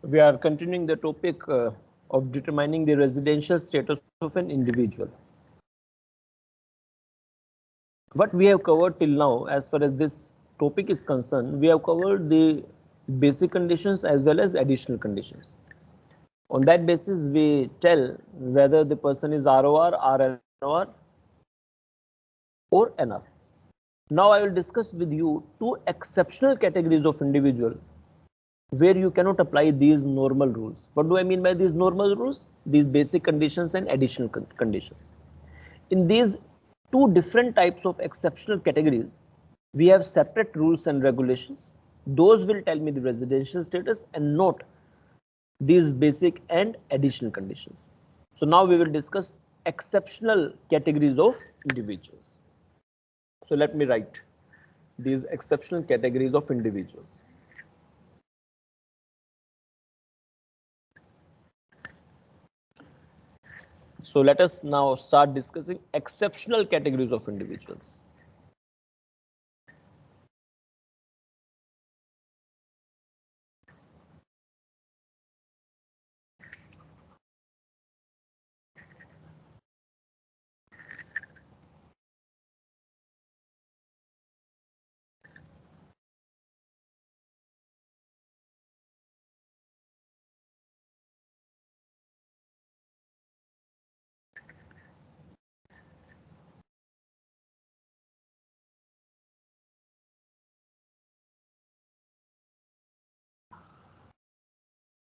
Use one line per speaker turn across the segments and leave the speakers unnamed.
We are continuing the topic of determining the residential status of an individual. What we have covered till now, as far as this topic is concerned, we have covered the basic conditions as well as additional conditions. On that basis, we tell whether the person is ROR, RNOR, or NR. Now I will discuss with you two exceptional categories of individual where you cannot apply these normal rules. What do I mean by these normal rules? These basic conditions and additional conditions. In these two different types of exceptional categories, we have separate rules and regulations. Those will tell me the residential status and not these basic and additional conditions. So now we will discuss exceptional categories of individuals. So let me write these exceptional categories of individuals. So let us now start discussing exceptional categories of individuals.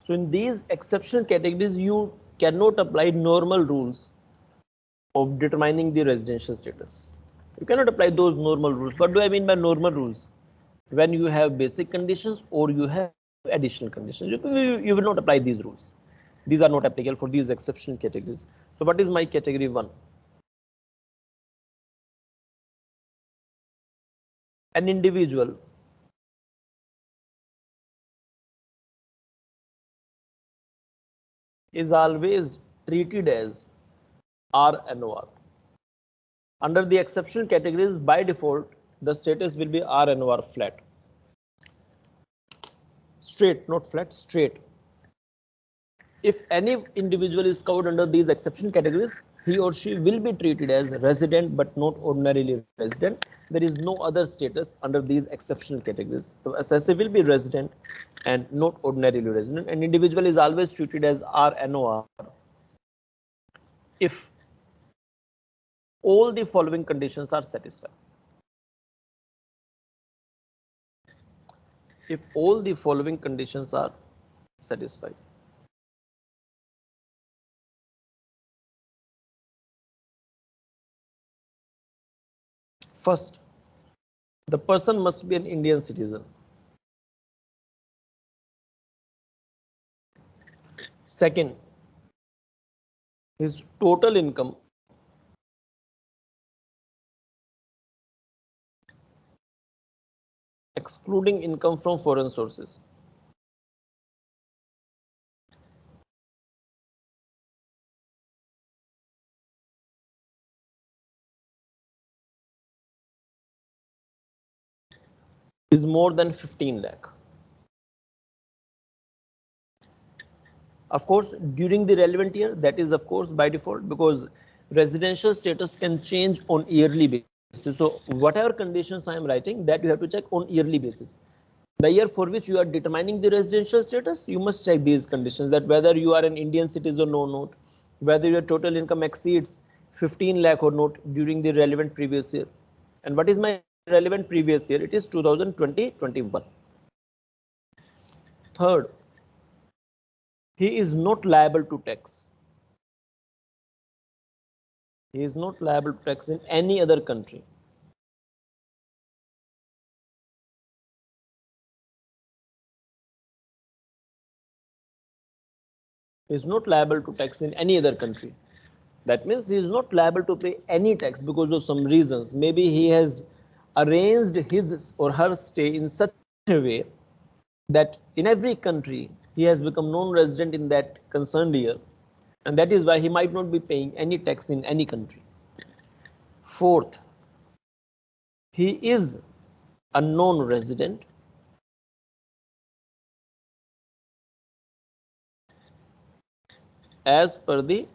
So in these exceptional categories, you cannot apply normal rules of determining the residential status. You cannot apply those normal rules. What do I mean by normal rules? When you have basic conditions or you have additional conditions, you will not apply these rules. These are not applicable for these exceptional categories. So what is my category 1? An individual is always treated as RNOR. Under the exceptional categories, by default, the status will be RNOR flat. Straight, not flat, straight. If any individual is covered under these exception categories, he or she will be treated as resident but not ordinarily resident. There is no other status under these exceptional categories. The assessor will be resident and not ordinarily resident. An individual is always treated as RNOR if all the following conditions are satisfied. If all the following conditions are satisfied. First, the person must be an Indian citizen. Second, his total income excluding income from foreign sources is more than 15 lakh. Of course, during the relevant year, that is of course by default, because residential status can change on yearly basis. So whatever conditions I am writing, that you have to check on yearly basis. The year for which you are determining the residential status, you must check these conditions, that whether you are an Indian citizen or not, whether your total income exceeds 15 lakh or not during the relevant previous year. And what is my relevant previous year? It is 2020-21. Third, he is not liable to tax. He is not liable to tax in any other country. He is not liable to tax in any other country. That means he is not liable to pay any tax because of some reasons. Maybe he has arranged his or her stay in such a way that in every country he has become non-resident in that concerned year, and that is why he might not be paying any tax in any country. Fourth, he is a non-resident as per the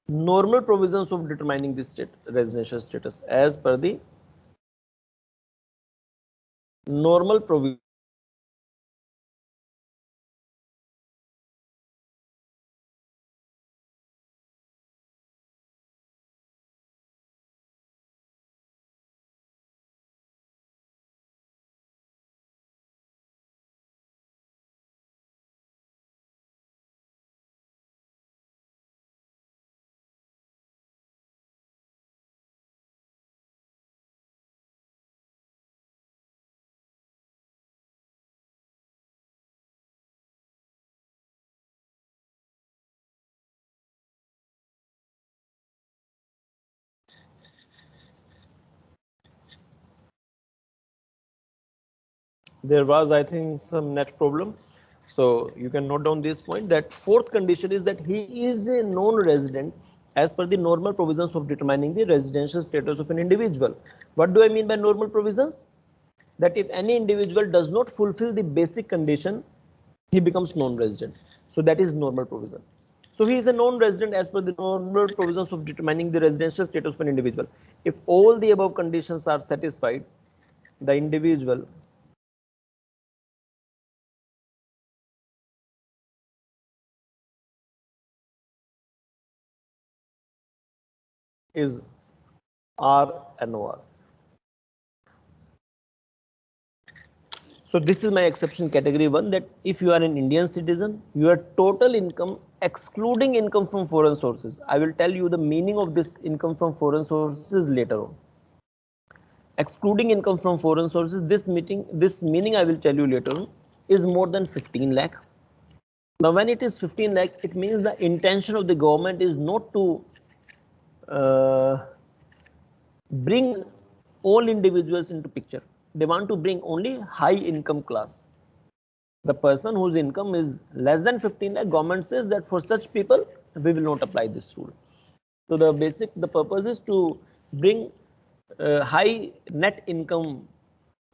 normal provisions of determining the residential status, as per the normal provision. There was, I think, some net problem. So you can note down this point, that fourth condition is that he is a non-resident as per the normal provisions of determining the residential status of an individual. What do I mean by normal provisions? That if any individual does not fulfill the basic condition, he becomes non-resident. So that is normal provision. So he is a non-resident as per the normal provisions of determining the residential status of an individual. If all the above conditions are satisfied, the individual is RNOR. So this is my exception category 1, that if you are an Indian citizen, your total income excluding income from foreign sources. I will tell you the meaning of this income from foreign sources later on. Excluding income from foreign sources, this meaning I will tell you later on, is more than 15 lakh. Now when it is 15 lakh, it means the intention of the government is not to bring all individuals into picture. They want to bring only high income class. The person whose income is less than 15 lakh, government says that for such people we will not apply this rule. So the purpose is to bring high net income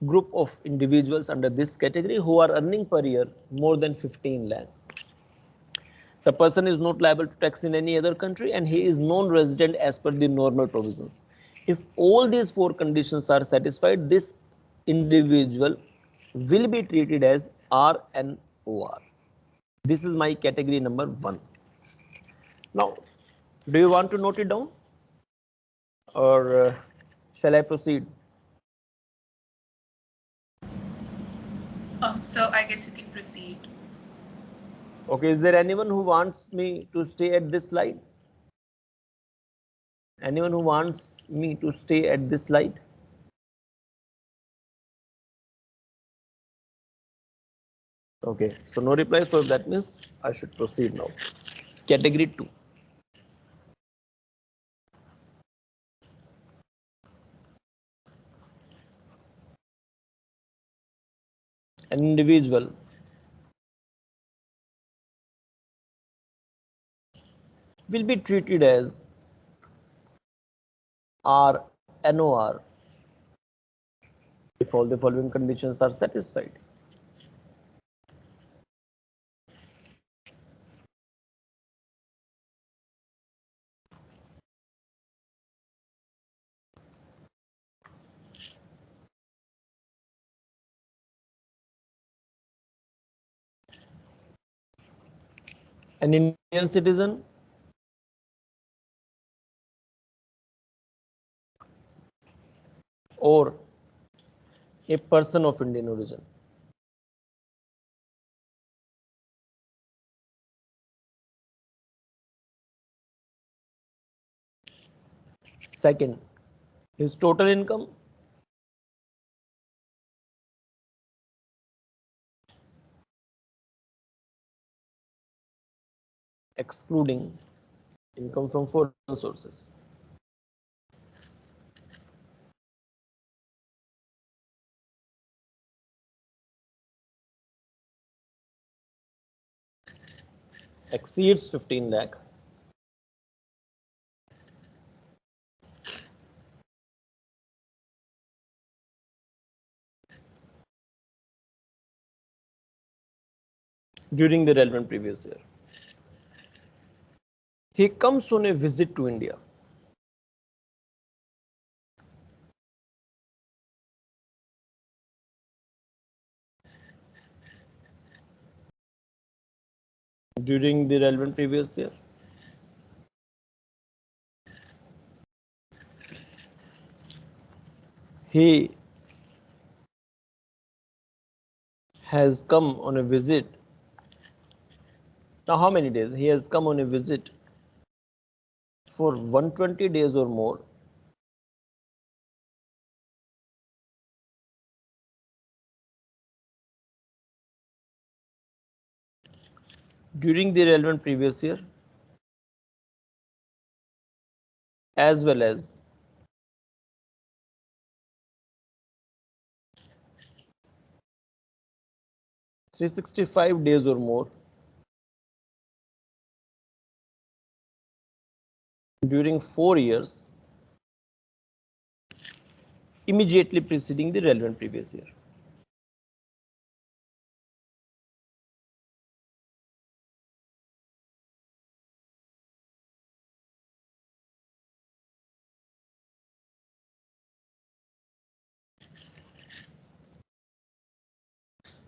group of individuals under this category who are earning per year more than 15 lakh. The person is not liable to tax in any other country and he is non-resident as per the normal provisions. If all these four conditions are satisfied, this individual will be treated as RNOR. This is my category number 1. Now, do you want to note it down or shall I proceed?
So I guess you can proceed.
Okay, is there anyone who wants me to stay at this slide? Anyone who wants me to stay at this slide? Okay, so no reply, so that means I should proceed now. Category 2. An individual will be treated as RNOR if all the following conditions are satisfied. An Indian citizen or a person of Indian origin. Second, his total income excluding income from foreign sources. Exceeds 15 lakh. During the relevant previous year. He comes on a visit to India. During the relevant previous year. He has come on a visit. Now, how many days? He has come on a visit for 120 days or more. During the relevant previous year, as well as 365 days or more during 4 years immediately preceding the relevant previous year.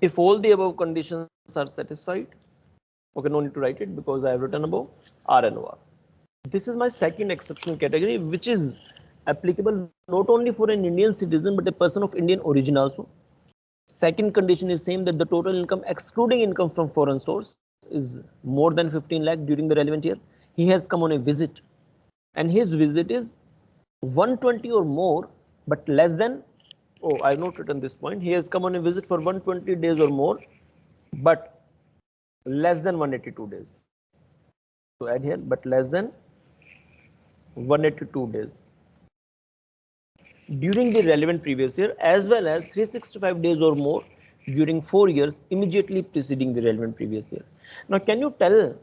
If all the above conditions are satisfied, okay, no need to write it because I have written above R and OR. This is my second exceptional category, which is applicable not only for an Indian citizen but a person of Indian origin also. Second condition is same, that the total income excluding income from foreign source is more than 15 lakh during the relevant year. He has come on a visit and his visit is 120 or more but less than, oh, I have not written this point. He has come on a visit for 120 days or more but less than 182 days. So add here, but less than 182 days during the relevant previous year, as well as 365 days or more during 4 years immediately preceding the relevant previous year. Now, can you tell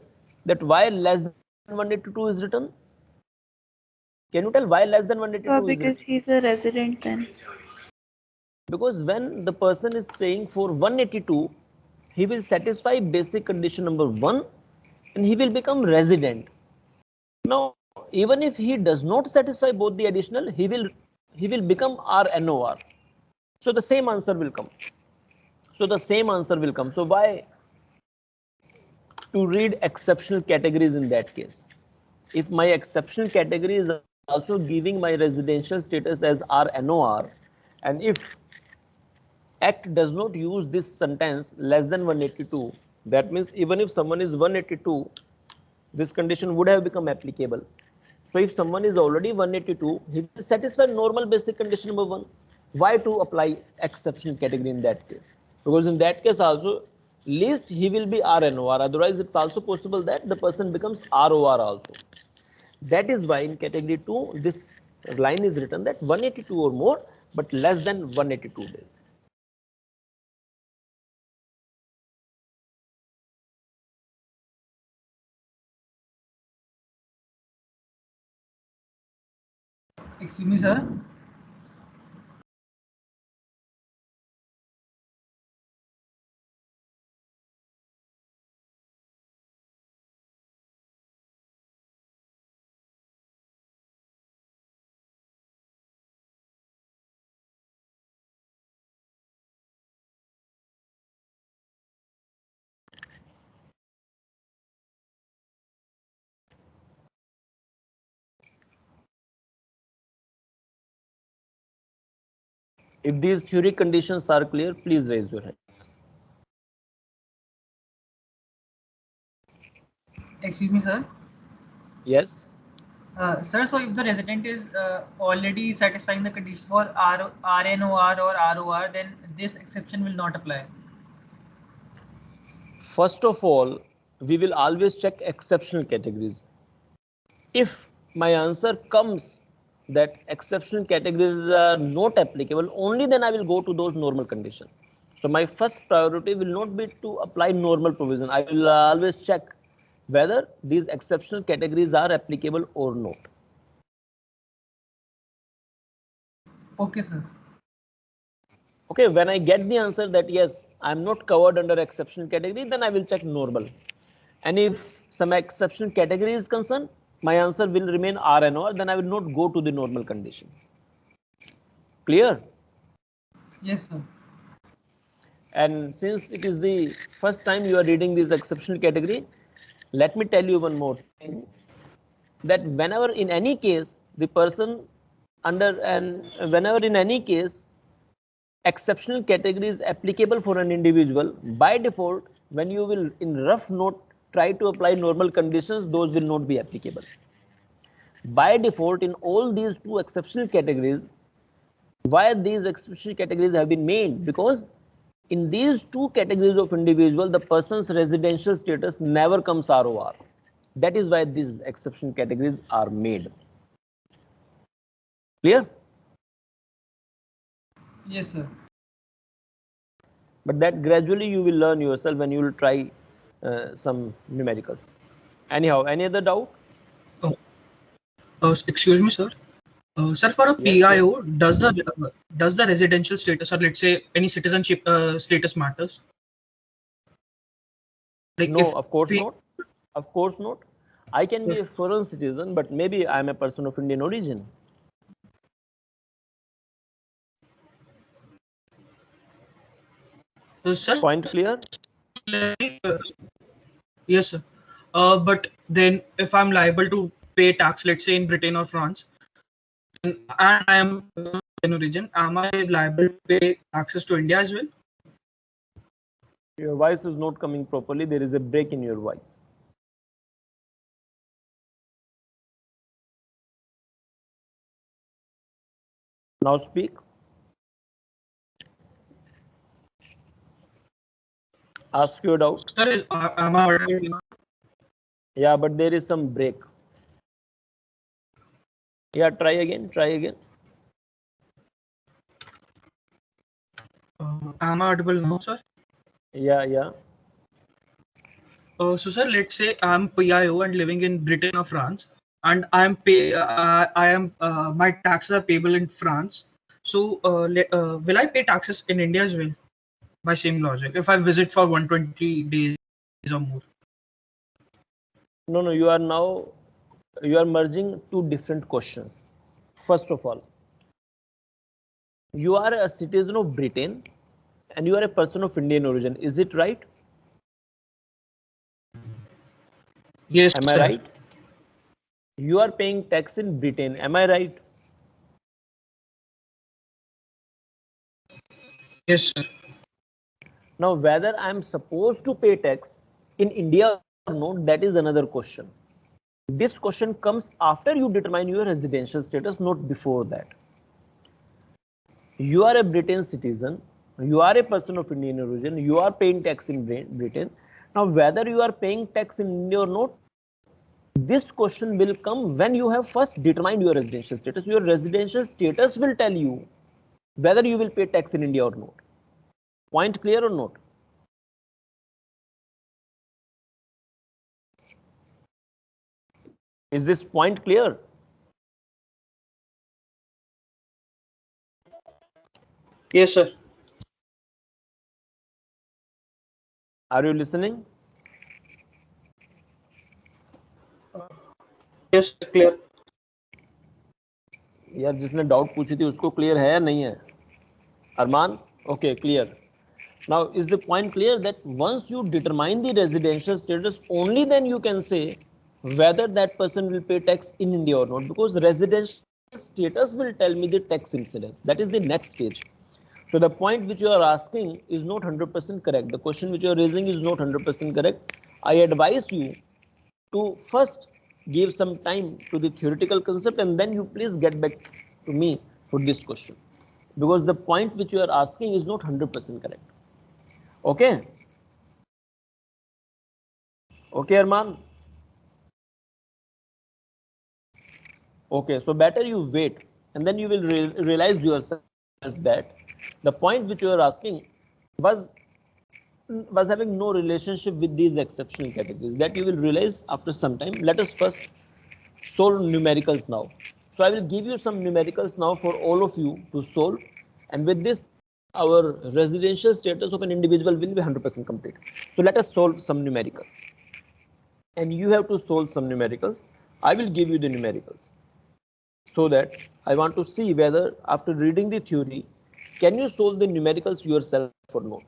that why less than 182 is written? Can you tell why less than 182 is
Because
written?
he's a resident then.
Because when the person is staying for 182, he will satisfy basic condition number 1 and he will become resident. Now, even if he does not satisfy both the additional, he will become RNOR. So the same answer will come. So why to read exceptional categories in that case? If my exceptional category is also giving my residential status as RNOR, and if Act does not use this sentence less than 182, that means even if someone is 182, this condition would have become applicable. So if someone is already 182, he will satisfy normal basic condition number 1. Why to apply exceptional category in that case? Because in that case also, least he will be RNOR. Otherwise, it's also possible that the person becomes ROR also. That is why in category 2, this line is written that 182 or more, but less than 182 days.
Excuse me, sir.
If these theory conditions are clear, please raise your hand.
Excuse me, sir.
Yes.
Sir, so if the resident is already satisfying the condition for RNOR or ROR, then this exception will not apply.
First of all, we will always check exceptional categories. If my answer comes that exceptional categories are not applicable, only then I will go to those normal conditions. So my first priority will not be to apply normal provision. I will always check whether these exceptional categories are applicable or not.
Okay, sir.
Okay, when I get the answer that yes, I am not covered under exceptional category, then I will check normal. And if some exceptional category is concerned, my answer will remain R and R, then I will not go to the normal conditions. Clear?
Yes, sir.
And since it is the first time you are reading this exceptional category, let me tell you one more thing, that whenever in any case the person under and whenever in any case exceptional category is applicable for an individual, by default when you will in rough note try to apply normal conditions, those will not be applicable. By default in all these two exceptional categories, why these exceptional categories have been made? Because in these two categories of individual, the person's residential status never comes ROR. That is why these exception categories are made. Clear?
Yes, sir.
But that gradually you will learn yourself when you will try some numericals. Anyhow, any other doubt?
Excuse me, sir. Sir, for a
Yes,
PIO,
yes.
does the residential status or let's say any citizenship status matters? Like
No,
if
of course
we,
not. Of course not. I can be a foreign citizen, but maybe I am a person of Indian origin.
sir,
Point clear?
yes, sir. But then if I'm liable to pay tax, let's say in Britain or France, and I am in origin, am I liable to pay taxes to India as well?
Your voice is not coming properly. There is a break in your voice. Now speak. Ask your doubt.
Sir, am I audible now?
Yeah, but there is some break. Yeah, try again, try again.
Am I audible now, sir?
Yeah, yeah.
So, sir, let's say I'm PIO and living in Britain or France, and my taxes are payable in France. So, will I pay taxes in India as well? By same logic, if I visit for 120 days or more.
No, you are merging two different questions. First of all, you are a citizen of Britain and you are a person of Indian origin. Is it right?
Yes,
Am I
sir.
right? You are paying tax in Britain. Am I right?
Yes, sir.
Now, whether I am supposed to pay tax in India or not, that is another question. This question comes after you determine your residential status, not before that. You are a Britain citizen, you are a person of Indian origin, you are paying tax in Britain. Now, whether you are paying tax in India or not, this question will come when you have first determined your residential status. Your residential status will tell you whether you will pay tax in India or not. Point clear or not? Is this point clear?
Yes, sir.
Are you listening?
Yes, clear.
यार जिसने doubt पूछी थी उसको clear है या नहीं है? Arman? Okay, clear. Now, is the point clear that once you determine the residential status, only then you can say whether that person will pay tax in India or not, because residential status will tell me the tax incidence. That is the next stage. So the point which you are asking is not 100% correct. The question which you are raising is not 100% correct. I advise you to first give some time to the theoretical concept and then you please get back to me for this question, because the point which you are asking is not 100% correct. Okay? Okay, Arman? Okay, so better you wait and then you will realize yourself that the point which you are asking was having no relationship with these exceptional categories. That you will realize after some time. Let us first solve numericals now. So I will give you some numericals now for all of you to solve, and with this our residential status of an individual will be 100% complete. So let us solve some numericals. and you have to solve some numericals. I will give you the numericals so that I want to see whether after reading the theory, can you solve the numericals yourself or not.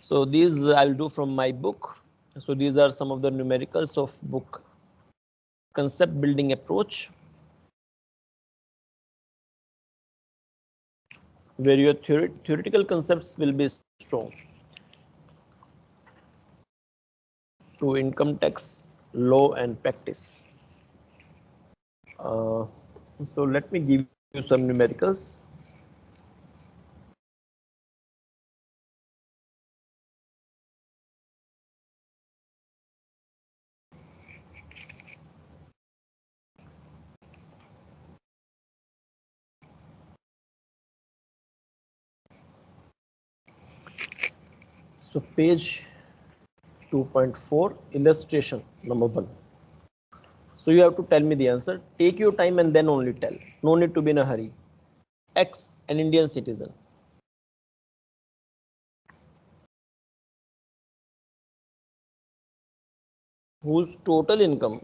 So these I'll do from my book. So these are some of the numericals of book Concept Building Approach, where your theoretical concepts will be strong. To income tax, law and practice. So let me give you some numericals. So page 2.4, illustration number 1. So you have to tell me the answer. Take your time and then only tell. No need to be in a hurry. X, an Indian citizen, whose total income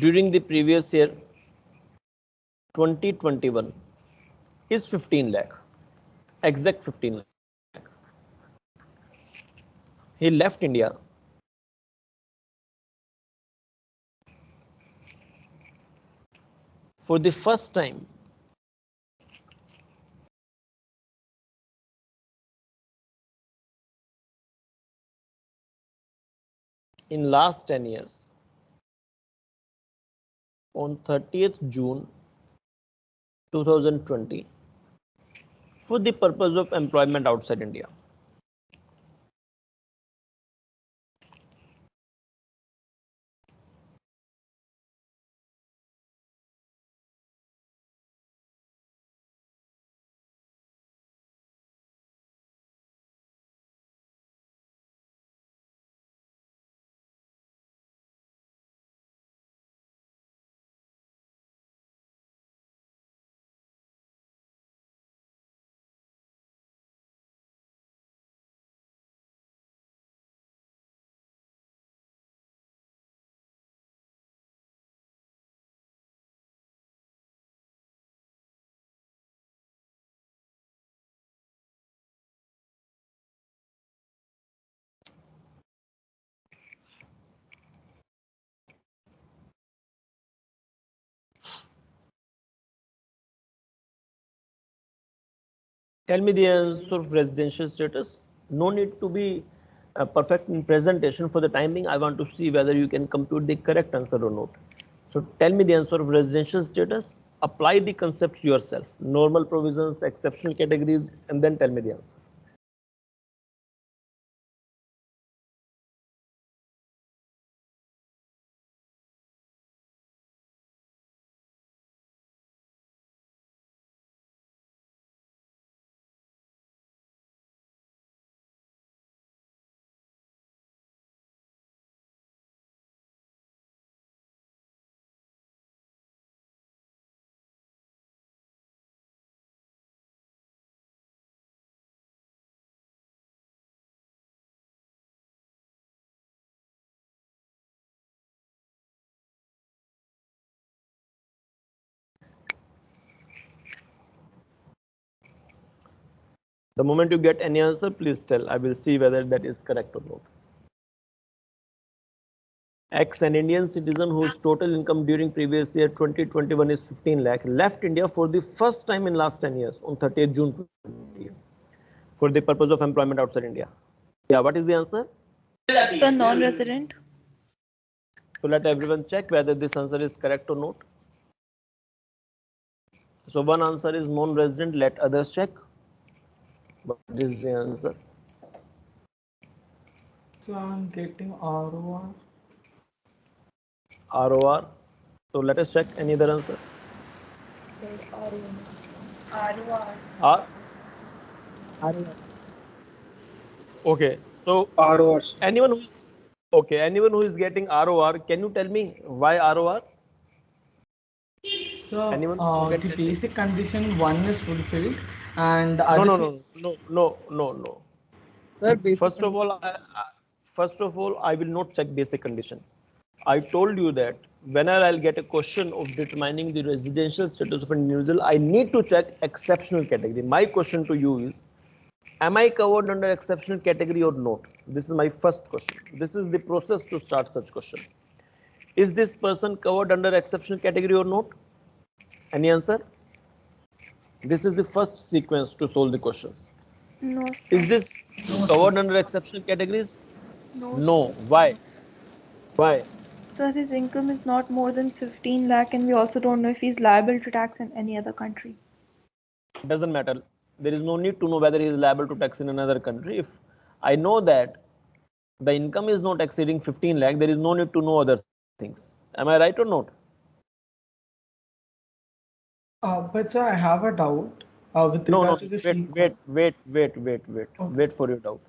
during the previous year 2021 is 15 lakh, exact 15 lakh. He left India for the first time in last 10 years on 30th June 2020 for the purpose of employment outside India. Tell me the answer of residential status. No need to be perfect in presentation. For the time being, I want to see whether you can compute the correct answer or not. So tell me the answer of residential status. Apply the concepts yourself. Normal provisions, exceptional categories, and then tell me the answer. The moment you get any answer, please tell. I will see whether that is correct or not. X, an Indian citizen whose total income during previous year 2021 is 15 lakh, left India for the first time in last 10 years on 30th June 2020 for the purpose of employment outside India. Yeah, what is the answer?
So non-resident.
So let everyone check whether this answer is correct or not. So one answer is non-resident. Let others check. What is the answer?
So I'm getting ROR.
ROR. So let us check any other answer. R. Okay. So
RORs.
anyone who is getting ROR, can you tell me why ROR?
So
Anyone who can
the
tell me?
basic condition 1 is fulfilled And
No, no, no, no, no, no, no.
Sir, basic
First of all, I will not check basic condition. I told you that whenever I'll get a question of determining the residential status of an individual, I need to check exceptional category. My question to you is, am I covered under exceptional category or not? This is my first question. This is the process to start such question. Is this person covered under exceptional category or not? Any answer? This is the first sequence to solve the questions.
No,
Is
sir.
this
No,
covered
sir.
under exceptional categories?
No,
No.
sir.
Why? Why?
Sir, his income is not more than 15 lakh, and we also don't know if he's liable to tax in any other country.
Doesn't matter. There is no need to know whether he is liable to tax in another country. If I know that the income is not exceeding 15 lakh, there is no need to know other things. Am I right or not?
but sir, I have a doubt with
No,
regards
no.
to the
Wait,
sequence.
wait, wait, wait, wait, wait.
Okay.
Wait for your doubt.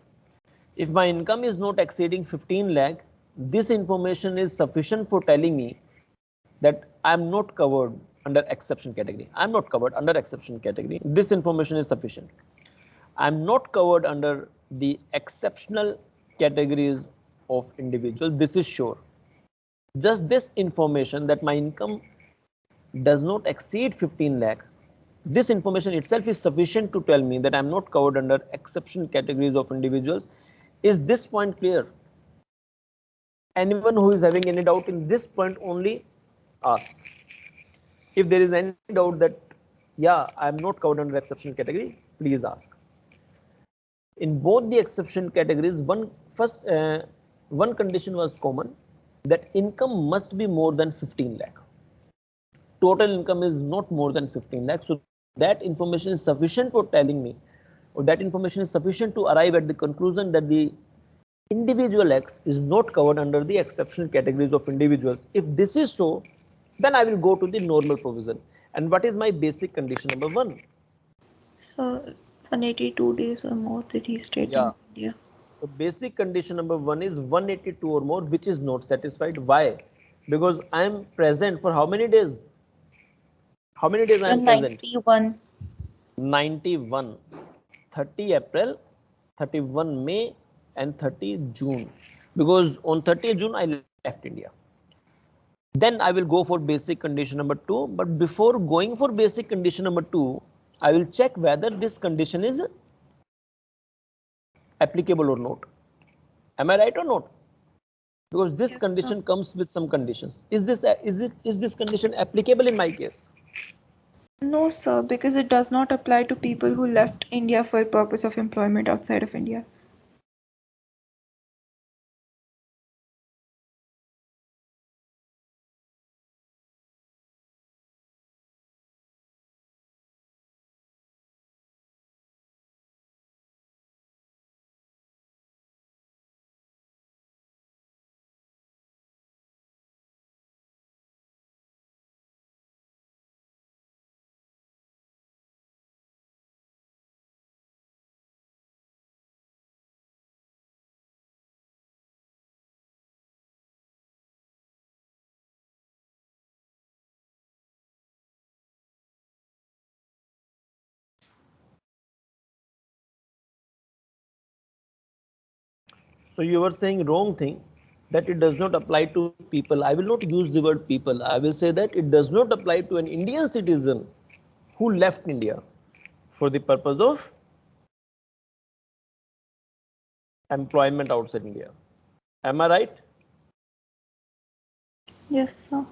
If my income is not exceeding 15 lakh, this information is sufficient for telling me that I am not covered under exception category. I am not covered under exception category. This information is sufficient. I am not covered under the exceptional categories of individuals. This is sure. Just this information that my income does not exceed 15 lakh. This information itself is sufficient to tell me that I am not covered under exceptional categories of individuals. Is this point clear? Anyone who is having any doubt in this point only ask. If there is any doubt that, yeah, I am not covered under exceptional category, please ask. In both the exception categories, one condition was common, that income must be more than 15 lakh. Total income is not more than 15 lakh. So that information is sufficient for telling me, or that information is sufficient to arrive at the conclusion that the individual X is not covered under the exceptional categories of individuals. If this is so, then I will go to the normal provision. And what is my basic condition number 1?
So 182 days or more that he stayed
Yeah.
in India.
So basic condition number 1 is 182 or more, which is not satisfied. Why? Because I am present for how many days? How many days I am present?
91.
91. 30 April, 31 May, and 30 June. Because on 30 June I left India. Then I will go for basic condition number 2. But before going for basic condition number 2, I will check whether this condition is applicable or not. Am I right or not? Because this
Yes,
condition comes with some conditions. Is this condition applicable in my case?
No, sir, because it does not apply to people who left India for purpose of employment outside of India.
So you were saying wrong thing, that it does not apply to people. I will not use the word people. I will say that it does not apply to an Indian citizen who left India for the purpose of employment outside India. Am I right?
Yes, sir.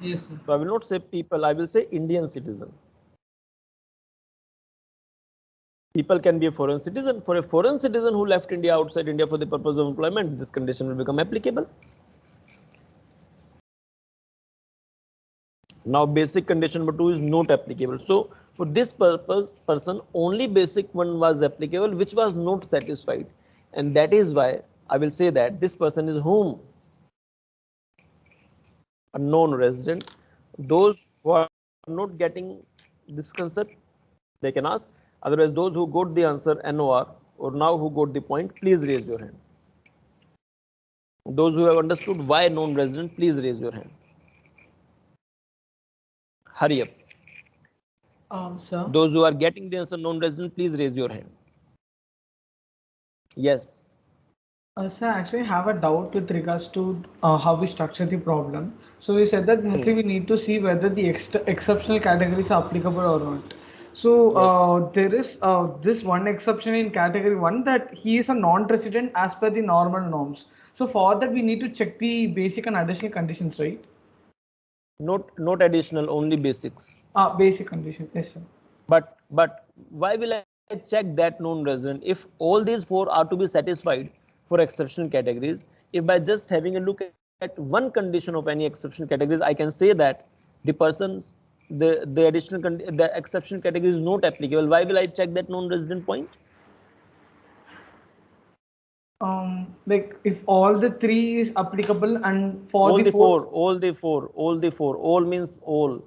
Yes, sir.
So I will not say people, I will say Indian citizen. People can be a foreign citizen. For a foreign citizen who left India outside India for the purpose of employment, this condition will become applicable. Now basic condition number 2 is not applicable. So for this purpose, person, only basic one was applicable, which was not satisfied. And that is why I will say that this person is whom? A non-resident. Those who are not getting this concept, they can ask. Otherwise, those who got the answer NOR or now who got the point, please raise your hand. Those who have understood why non-resident, please raise your hand. Hurry up.
Sir.
Those who are getting the answer non-resident, please raise your hand. Yes.
Sir, actually, I have a doubt with regards to how we structure the problem. So we said that mostly we need to see whether the exceptional categories are applicable or not. So
Yes.
there is this one exception in category one, that he is a non-resident as per the normal norms. So for that we need to check the basic and additional conditions, right?
Not additional, only basics.
Basic condition, yes, sir.
But why will I check that non-resident if all these four are to be satisfied for exceptional categories? If by just having a look at one condition of any exceptional categories, I can say that the person's the additional the exceptional category is not applicable. Why will I check that non-resident point?
Like if all the three is applicable and for
All
the
the
fourth.
four, all means all.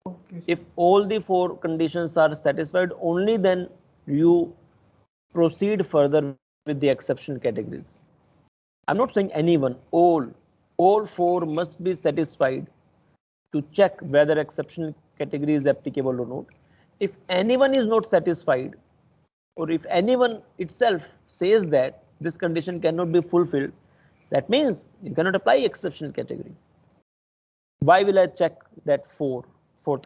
Okay,
If all the four conditions are satisfied, only then you proceed further with the exceptional categories. I'm not saying anyone, all four must be satisfied to check whether exceptional category is applicable or not. If anyone is not satisfied, or if anyone itself says that this condition cannot be fulfilled, that means you cannot apply exceptional category. Why will I check that fourth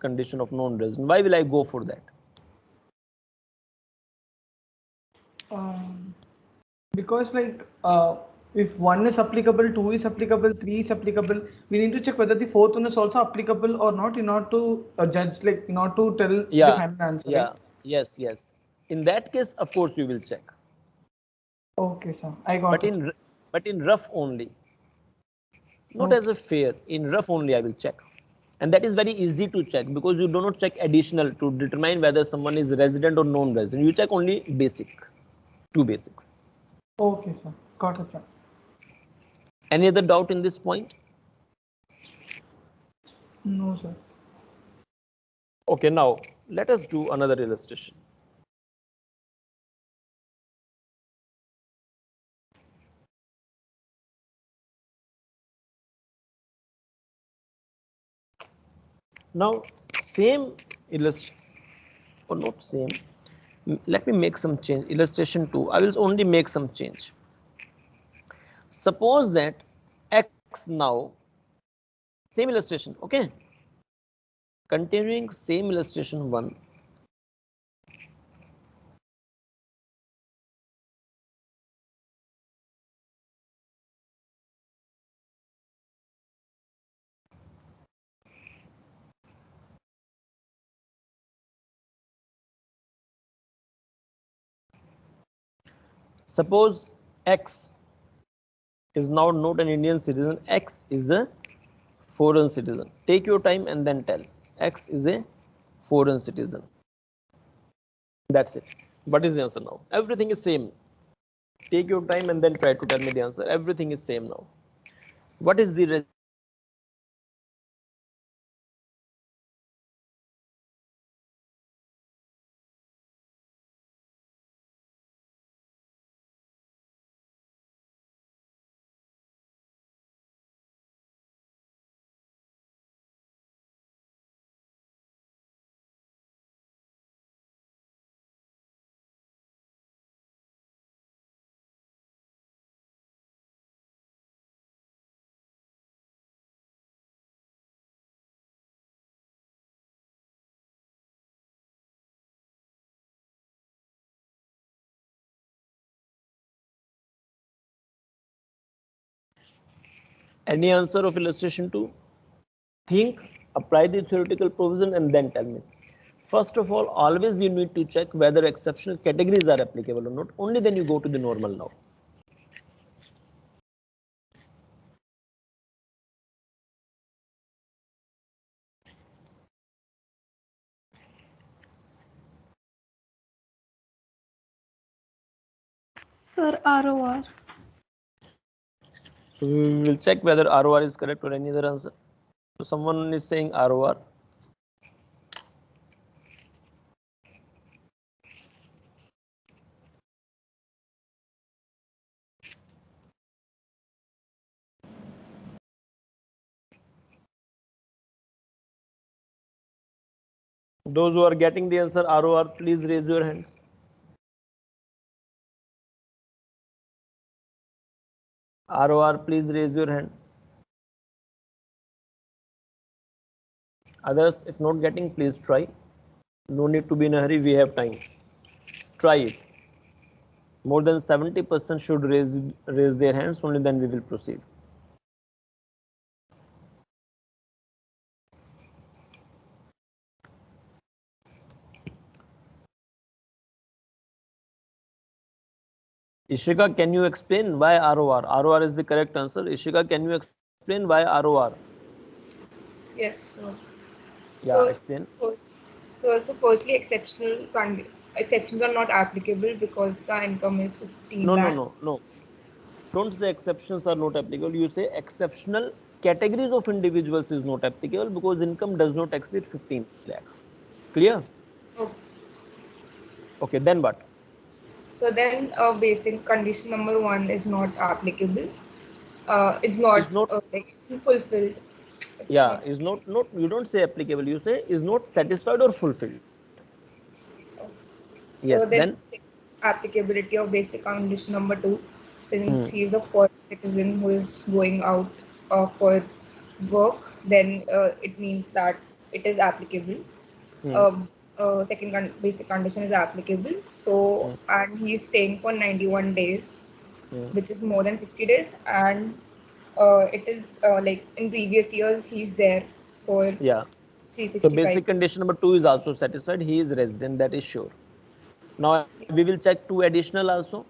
condition of non-resident? Why will I go for that?
Because like if one is applicable, two is applicable, three is applicable, we need to check whether the fourth one is also applicable or not in order to judge, like in order to tell the
Yeah,
final answer,
yeah,
right?
yes. In that case, of course, you will check.
Okay, sir, I got
But
it.
in rough only, not as
Okay.
a fair. In rough only, I will check, and that is very easy to check because you do not check additional to determine whether someone is resident or non-resident. You check only basic, two basics.
Okay, sir, got it, sir.
Any other doubt in this point?
No, sir.
Okay, now let us do another illustration. Now, same illustration, or not same, let me make some change. Illustration 2, I will only make some change. Suppose that x now, same illustration, okay? Continuing same illustration 1. Suppose x is now not an Indian citizen, x is a foreign citizen. Take your time and then tell. X is a foreign citizen. That's it. What is the answer now? Everything is same. Take your time and then try to tell me the answer. Everything is same now. What is the any answer of illustration 2? Think, apply the theoretical provision and then tell me. First of all, always you need to check whether exceptional categories are applicable or not. Only then you go to the normal now.
Sir, ROR.
So we will check whether ROR is correct or any other answer. So someone is saying ROR. Those who are getting the answer ROR, please raise your hands. ROR, please raise your hand. Others, if not getting, please try. No need to be in a hurry, we have time. Try it. More than 70% should raise their hands, only then we will proceed. Ishika, can you explain why ROR? ROR is the correct answer. Ishika, can you explain why ROR?
Yes, so
Yeah,
so
explain.
firstly, exceptions are not applicable because the income is 15
No, no,
lakh.
no, no. Don't say exceptions are not applicable. You say exceptional categories of individuals is not applicable because income does not exceed 15 lakh. Clear?
Okay.
Okay, then what?
So then, basic condition number one is not applicable. It's
Is
not
not,
like fulfilled. It's
yeah,
not.
is not, you don't say applicable, you say is not satisfied or fulfilled.
So
Yes,
then
then.
applicability of basic condition number two, since
Hmm,
he is a foreign citizen who is going out for work, then it means that it is applicable.
hmm,
Um, basic condition is applicable. So,
hmm,
and he is staying for 91 days,
hmm.
which is more than 60 days, and it is like in previous years he's there for
Yeah. So
365.
basic condition number 2 is also satisfied. He is resident, that is sure. Now we will check 2 additional also.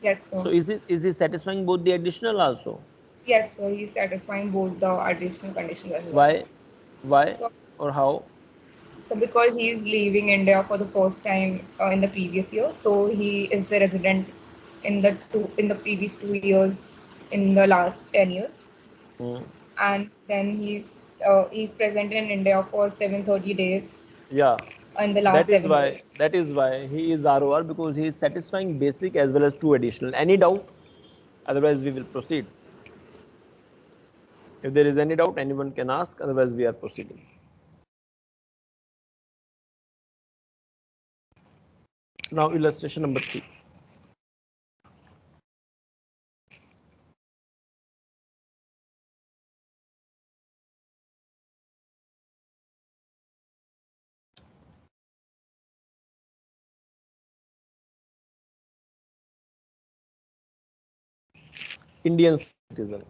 Yes,
So
so
is he satisfying both the additional also?
yes, so he's satisfying both the additional conditions as well.
Why? Why
So,
or how?
so because he's leaving India for the first time in the previous year, so he is the resident in the previous 2 years in the last 10 years,
Hmm.
and then he's present in India for 730 days
Yeah.
in the last 7 years.
That is why he is ROR, because he is satisfying basic as well as 2 additional. Any doubt? Otherwise we will proceed. If there is any doubt, anyone can ask. Otherwise we are proceeding. Now illustration number 3. Indian citizen.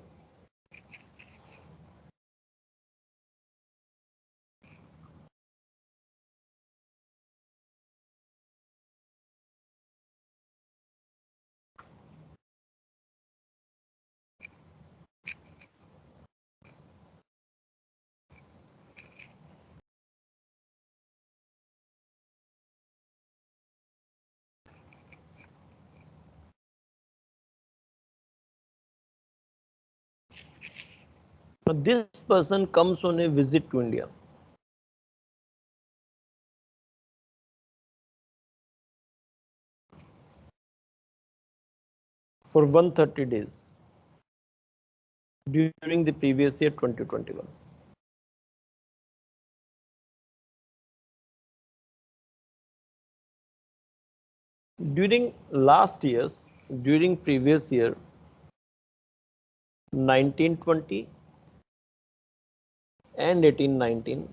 Now this person comes on a visit to India for 130 days during the previous year 2021. During previous year 1920 and 1819,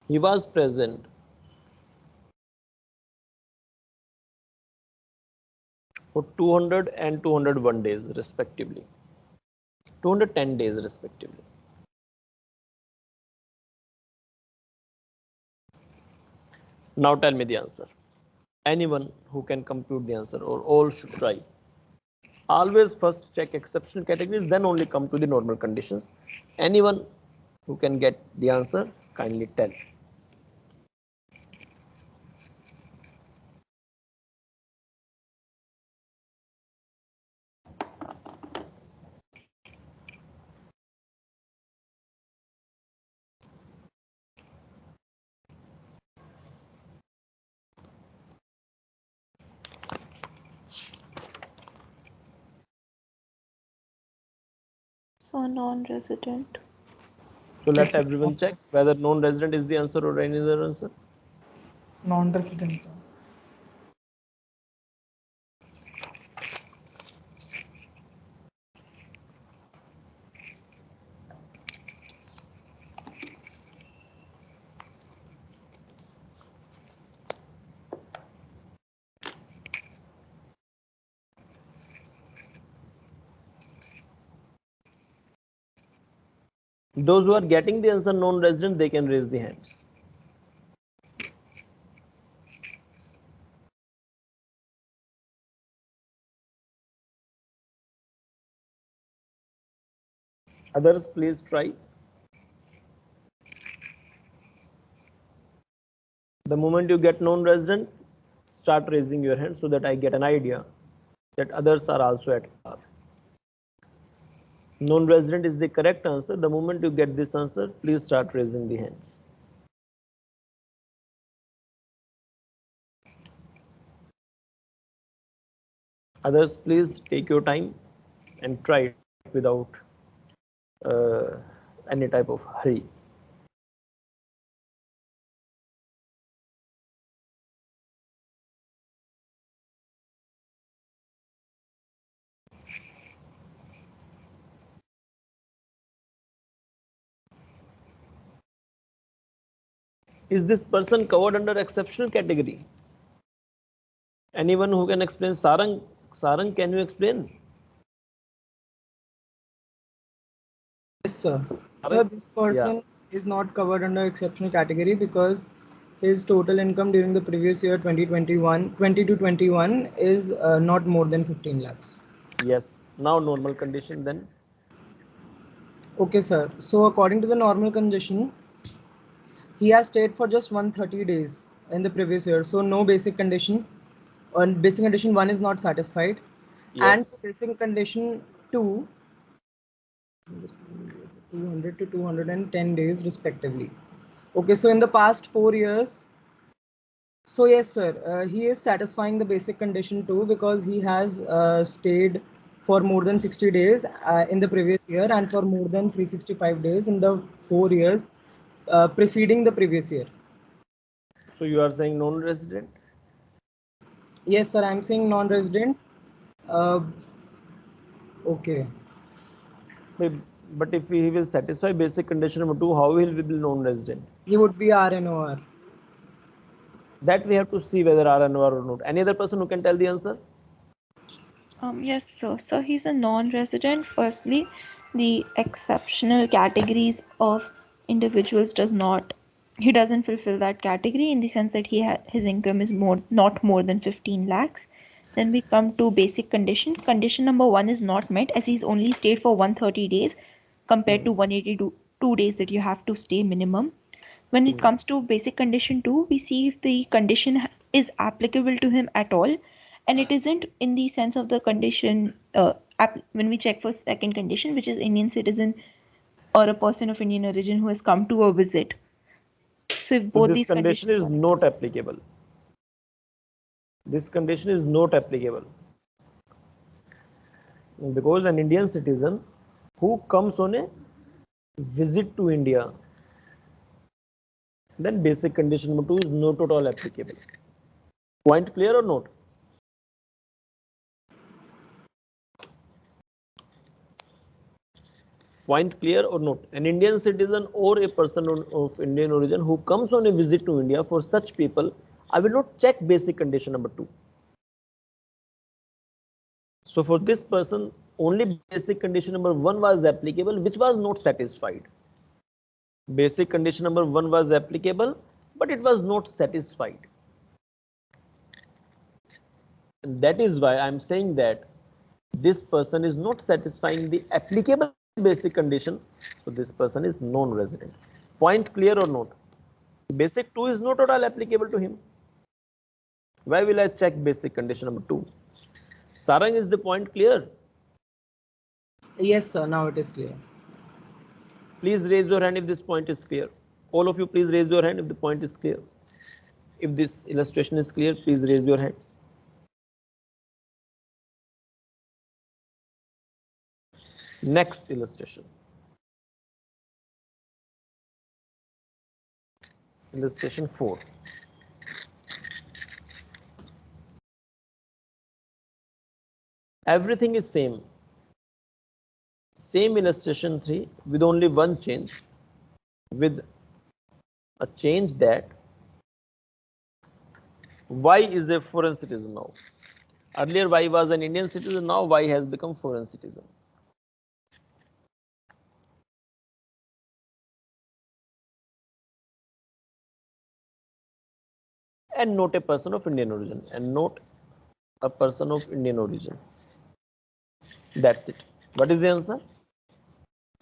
he was present for 200 and 201 days respectively, 210 days respectively. Now tell me the answer. Anyone who can compute the answer, or all should try. Always first check exceptional categories, then only come to the normal conditions. Anyone who can get the answer, kindly tell.
So non-resident.
So let everyone check whether non-resident is the answer or any other answer.
Non-resident.
Those who are getting the answer non-resident, they can raise the hands. Others, please try. The moment you get non-resident, start raising your hand so that I get an idea that others are also at par. Non-resident is the correct answer. The moment you get this answer, please start raising the hands. Others, please take your time and try it without any type of hurry. Is this person covered under exceptional category? Anyone who can explain? Sarang, Sarang, can you explain?
Yes, sir.
Sarang?
This person is not covered under exceptional category because his total income during the previous year 20 to 21 is not more than 15 lakhs.
Yes. Now normal condition then.
Okay, sir. So according to the normal condition, he has stayed for just 130 days in the previous year. So no basic condition. On basic condition 1 is not satisfied. And
Yes.
basic condition 2, 200 to 210 days respectively. Okay, so in the past 4 years, so yes, sir, he is satisfying the basic condition too because he has stayed for more than 60 days in the previous year and for more than 365 days in the 4 years preceding the previous year.
So you are saying non-resident?
Yes, sir, I'm saying non-resident. Okay.
But if he will satisfy basic condition number 2, how will he be non-resident?
He would be RNOR.
That we have to see whether RNOR or not. Any other person who can tell the answer?
Yes, sir. So he's a non-resident. Firstly, the exceptional categories of individuals he doesn't fulfill that category in the sense that his income is not more than 15 lakhs. Then we come to basic condition. Condition number 1 is not met as he's only stayed for 130 days compared to 182 days that you have to stay minimum. When it comes to basic condition 2, we see if the condition is applicable to him at all, and it isn't in the sense of the condition when we check for second condition, which is Indian citizen or a person of Indian origin who has come to a visit. So if
So
both
this
these
condition
conditions
is not applicable. This condition is not applicable because an Indian citizen who comes on a visit to India, then basic condition number 2 is not at all applicable. Point clear or not? Point clear or not? An Indian citizen or a person of Indian origin who comes on a visit to India, for such people, I will not check basic condition number 2. So for this person, only basic condition number 1 was applicable, which was not satisfied. Basic condition number 1 was applicable, but it was not satisfied. And that is why I am saying that this person is not satisfying the applicable basic condition, so this person is non-resident. Point clear or not? Basic 2 is not at all applicable to him. Why will I check basic condition number 2? Sarang, is the point clear?
Yes, sir, now it is clear.
Please raise your hand if this point is clear. All of you, please raise your hand if the point is clear. If this illustration is clear, please raise your hands. Next illustration. Illustration 4. Everything is same. Same illustration 3 with only one change, with a change that Y is a foreign citizen now. Earlier Y was an Indian citizen, now Y has become foreign citizen. And not a person of Indian origin, and not a person of Indian origin. That's it. What is the answer?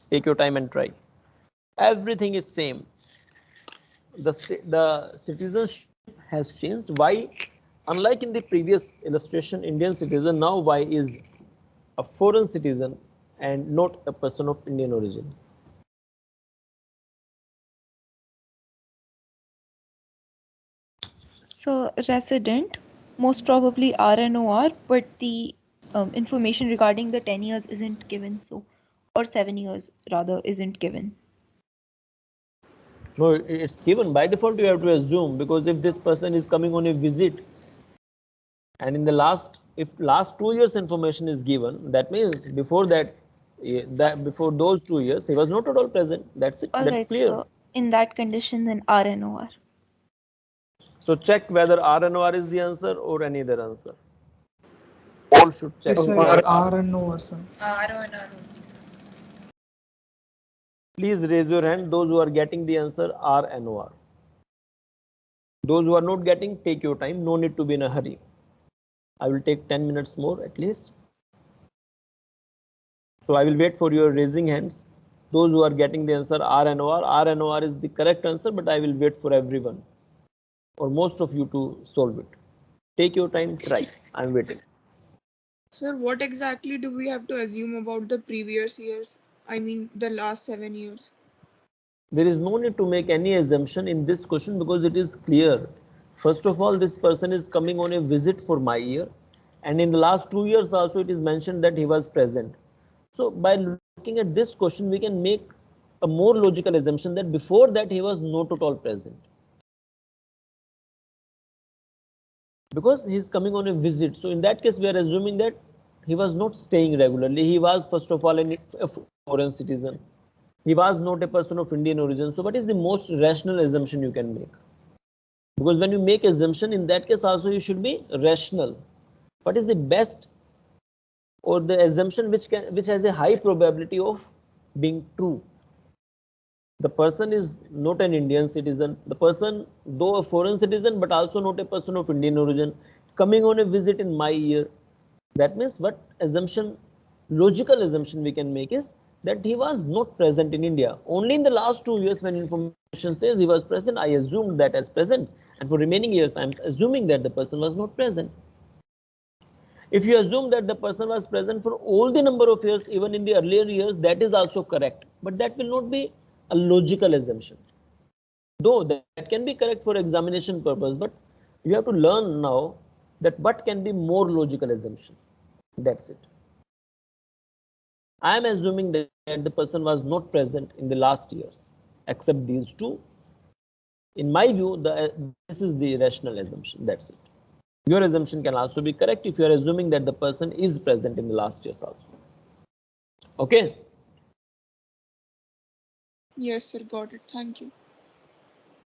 Take your time and try. Everything is same. The citizenship has changed. Why? Unlike in the previous illustration, Indian citizen, now Y is a foreign citizen and not a person of Indian origin.
So resident, most probably RNOR, but the information regarding the 10 years isn't given, so, or 7 years rather isn't given.
No, it's given by default. You have to assume, because if this person is coming on a visit and in the if last 2 years information is given, that means before that, before those 2 years he was not at all present. That's it.
All
That's
right,
clear.
so in that condition, then RNOR.
So check whether RNOR is the answer or any other answer. All should check.
It's like R and O or something.
R and R only, sir.
Please raise your hand, those who are getting the answer RNOR. Those who are not getting, take your time, no need to be in a hurry. I will take 10 minutes more at least. So I will wait for your raising hands. Those who are getting the answer RNOR, RNOR is the correct answer, but I will wait for everyone or most of you to solve it. Take your time, try. I am waiting.
Sir, what exactly do we have to assume about the previous years? I mean, the last 7 years.
There is no need to make any assumption in this question because it is clear. First of all, this person is coming on a visit for my year, and in the last 2 years also it is mentioned that he was present. So by looking at this question, we can make a more logical assumption that before that he was not at all present. Because he is coming on a visit. So in that case, we are assuming that he was not staying regularly. He was first of all a foreign citizen. He was not a person of Indian origin. So what is the most rational assumption you can make? Because when you make assumption, in that case also you should be rational. What is the best or the assumption which has a high probability of being true? The person is not an Indian citizen. The person, though a foreign citizen, but also not a person of Indian origin, coming on a visit in my year. That means what assumption, logical assumption we can make is that he was not present in India. Only in the last 2 years when information says he was present, I assumed that as present. And for remaining years, I am assuming that the person was not present. If you assume that the person was present for all the number of years, even in the earlier years, that is also correct. But that will not be a logical assumption. Though that can be correct for examination purpose, but you have to learn now that what can be more logical assumption. That's it. I am assuming that the person was not present in the last years, except these two. In my view, this is the rational assumption. That's it. Your assumption can also be correct if you are assuming that the person is present in the last years also. Okay.
Yes, sir, got it. Thank you.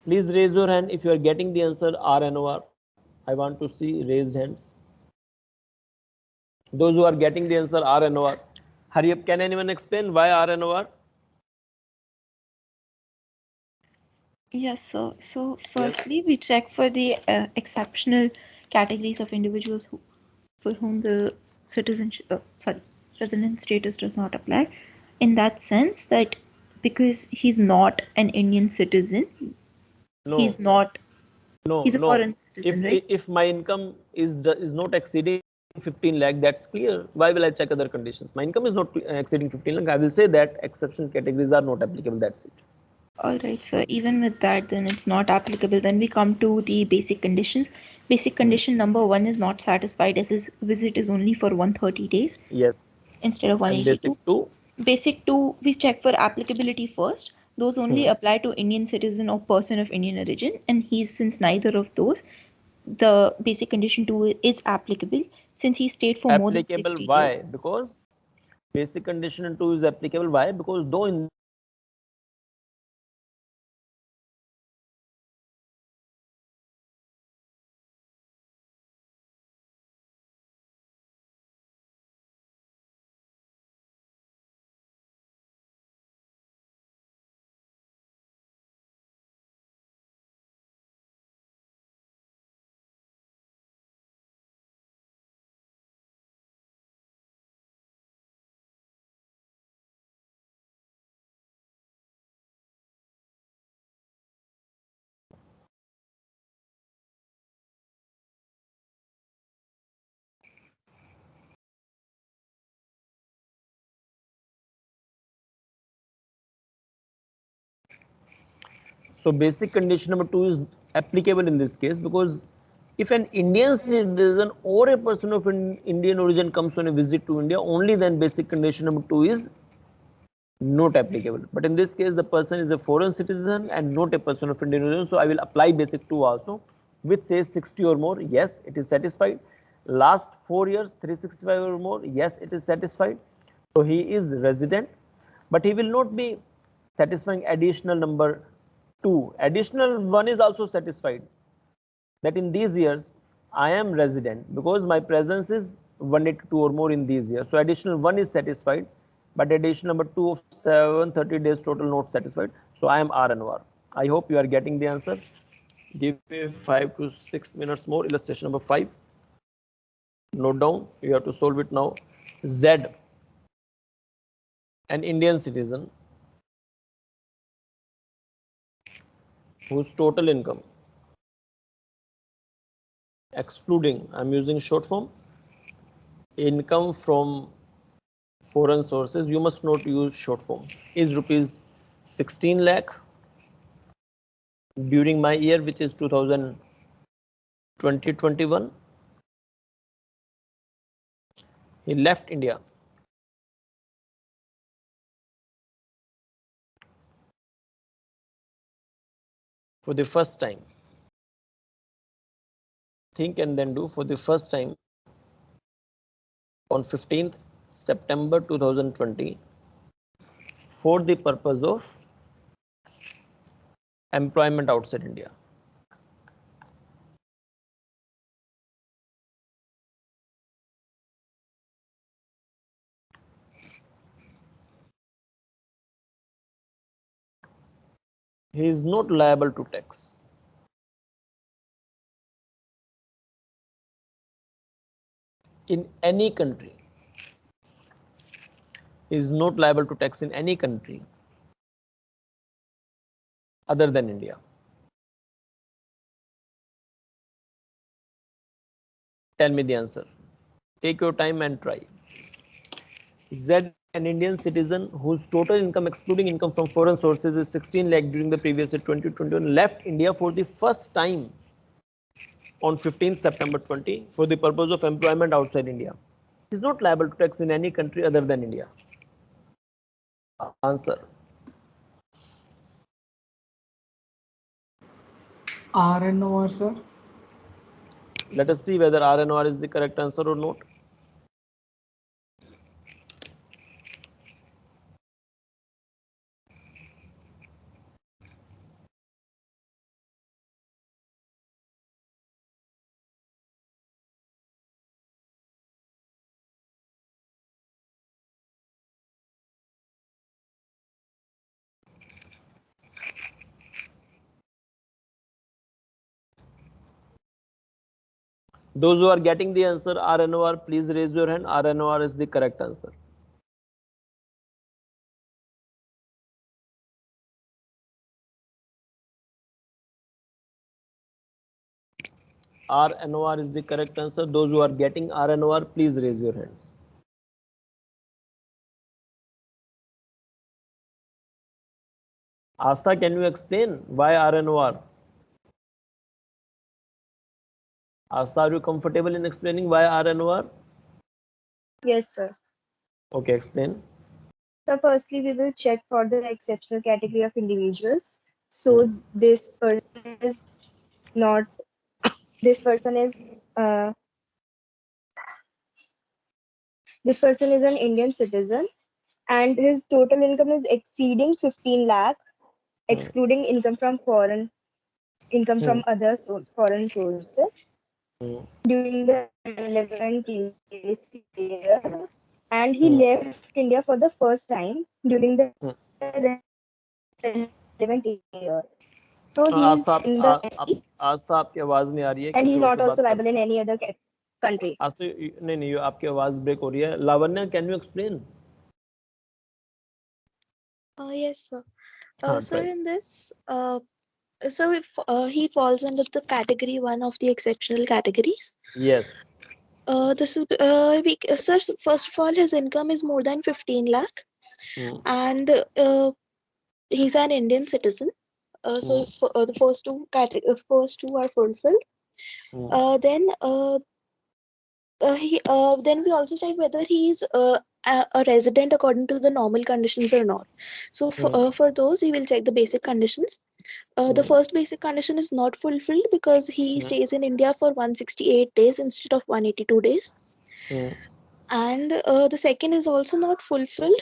Please raise your hand if you are getting the answer RNOR. I want to see raised hands. Those who are getting the answer RNOR, hurry up. Can anyone explain why RNOR?
Yes, so firstly, we check for the exceptional categories of individuals for whom the resident status does not apply. In that sense, that because he's not an Indian citizen, he's not. He's a foreign citizen, right?
If my income is not exceeding 15 lakh, that's clear. Why will I check other conditions? My income is not exceeding 15 lakh. I will say that exceptional categories are not applicable. That's it.
All right, so even with that, then it's not applicable. Then we come to the basic conditions. Basic condition number 1 is not satisfied as his visit is only for 130 days.
Yes.
Instead of 182.
And basic 2?
Basic 2, we check for applicability first. those only apply to Indian citizen or person of Indian origin, and he's since neither of those, the basic condition 2 is applicable since he stayed for more than 60 years.
Why? Because basic condition 2 is applicable. Why? Because though in so basic condition number 2 is applicable in this case, because if an Indian citizen or a person of Indian origin comes on a visit to India, only then basic condition number 2 is not applicable. But in this case, the person is a foreign citizen and not a person of Indian origin. So I will apply basic 2 also, which says 60 or more. Yes, it is satisfied. Last 4 years, 365 or more. Yes, it is satisfied. So he is resident, but he will not be satisfying additional number 2. Additional 1 is also satisfied, that in these years I am resident because my presence is 182 or more in these years. So additional 1 is satisfied, but addition number 2 of 730 days total not satisfied. So I am RNOR. I hope you are getting the answer. Give me 5 to 6 minutes more. Illustration number 5. Note down. You have to solve it now. Z, an Indian citizen whose total income, excluding, I'm using short form, income from foreign sources, you must not use short form, is rupees 16 lakh during my year, which is 2020-21. He left India for the first time. Think and then do. For the first time on 15th September 2020 for the purpose of employment outside India. He is not liable to tax. In any country. He is not liable to tax in any country other than India. Tell me the answer. Take your time and try. Z, an Indian citizen whose total income excluding income from foreign sources is 16 lakh during the previous year 2021, left India for the first time on 15th September 20 for the purpose of employment outside India. He is not liable to tax in any country other than India. Answer.
RNOR, sir.
Let us see whether RNOR is the correct answer or not. Those who are getting the answer RNOR, please raise your hand. RNOR is the correct answer. RNOR is the correct answer. Those who are getting RNOR, please raise your hands. Asta, can you explain why RNOR? Asta, are you comfortable in explaining why RNOR?
Yes, sir.
Okay, explain.
So firstly, we will check for the exceptional category of individuals. So this person is not, uh, this person is an Indian citizen and his total income is exceeding 15 lakh, excluding income from other foreign sources during the relevant previous year, and he left India for the first time during the relevant year. So he is in the
आज तो आपकी आवाज नहीं आ रही है,
and
किसी
he's
और
not
से बात
also
कर।
liable in any other country.
आज तो नहीं, आपकी आवाज ब्रेक हो रही है। Lavanya, can you explain?
Yes, sir. Sir,
try.
in this, so if, he falls under the category 1 of the exceptional categories.
Yes.
This is, sir, first of all, his income is more than 15 lakh, and he's an Indian citizen. So if, the first two are fulfilled, then then we also check whether he's a resident according to the normal conditions or not. So for those, we will check the basic conditions. The first basic condition is not fulfilled because he stays in India for 168 days instead of 182 days. And the second is also not fulfilled.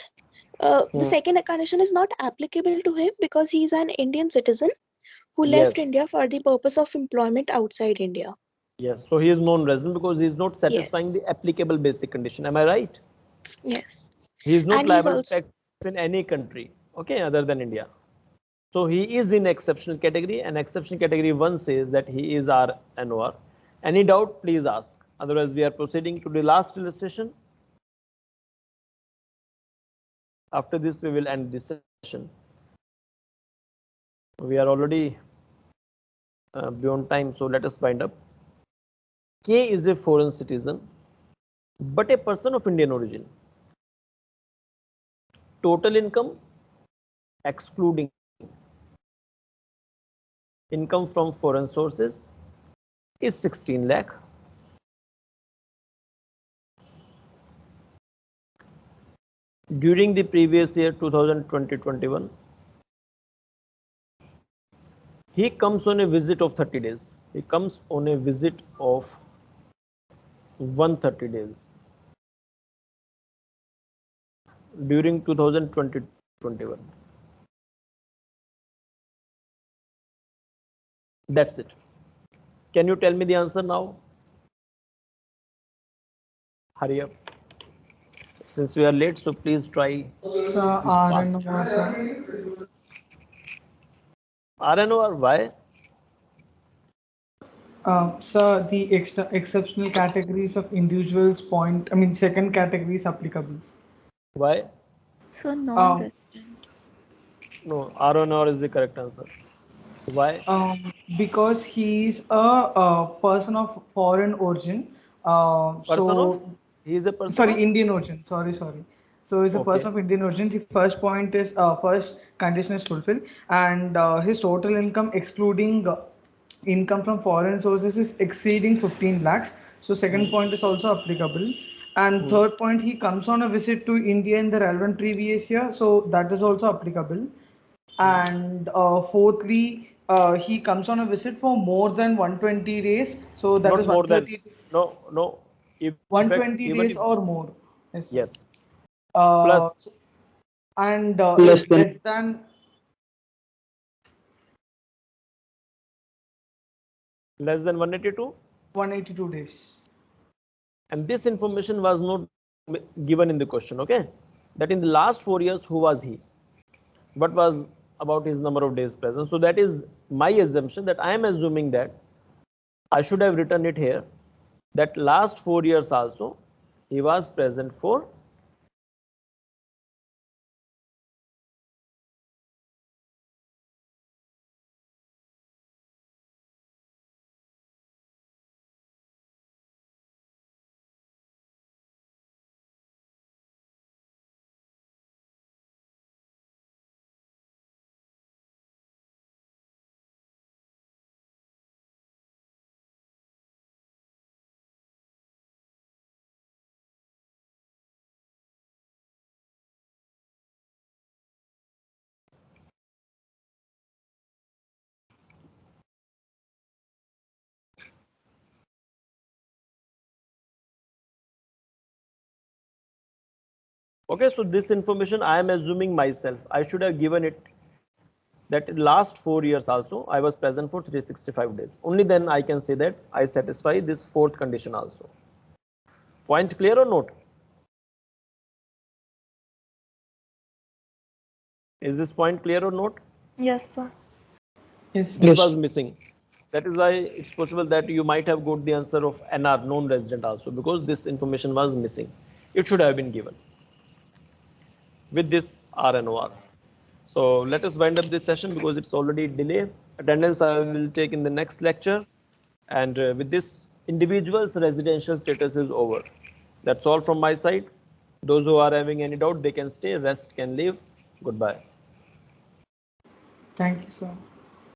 The second condition is not applicable to him because he's an Indian citizen who left India for the purpose of employment outside India.
Yes, so he is non-resident because he is not satisfying the applicable basic condition. Am I right?
Yes.
He is not
And
liable to tax in any country, okay, other than India. So he is in exceptional category, and exceptional category 1 says that he is our NOR. Any doubt, please ask. Otherwise, we are proceeding to the last illustration. After this, we will end this session. We are already beyond time, so let us wind up. K is a foreign citizen, but a person of Indian origin. Total income, excluding income from foreign sources, is 16 lakh. During the previous year, 2020-21, he comes on a visit of 30 days. He comes on a visit of 130 days during 2020-21. That's it. Can you tell me the answer now? Hurry up. Since we are late, so please try. RNOR, why?
Sir, the exceptional categories of individuals second category is applicable.
Why?
So non-resident.
No, RNOR is the correct answer. Why?
Because he's a person of foreign origin.
He is a person
sorry,
of?
Indian origin. Sorry. So he's a person of Indian origin. The first point is first condition is fulfilled, and his total income excluding income from foreign sources is exceeding 15 lakhs. So second point is also applicable. And third point, he comes on a visit to India in the relevant previous year, so that is also applicable. And fourthly, he comes on a visit for more than 120 days, so that
Not
is
more
130.
Than, no. If,
120
even
days
if,
or more.
Yes.
Plus. And less than.
Less than 182?
182 days.
And this information was not given in the question, okay? That in the last 4 years, who was he? What was about his number of days present? So that is my assumption, that I am assuming that I should have written it here, that last 4 years also he was present for Okay, so this information I am assuming myself. I should have given it that in last 4 years also I was present for 365 days. Only then I can say that I satisfy this fourth condition also. Point clear or not? Is this point clear or not?
Yes, sir.
Yes.
This was missing. That is why it's possible that you might have got the answer of NR, non-resident also, because this information was missing. It should have been given with this RNOR. So let us wind up this session because it's already delay. Attendance I will take in the next lecture. And with this, individual's residential status is over. That's all from my side. Those who are having any doubt, they can stay. Rest can leave. Goodbye.
Thank you, sir.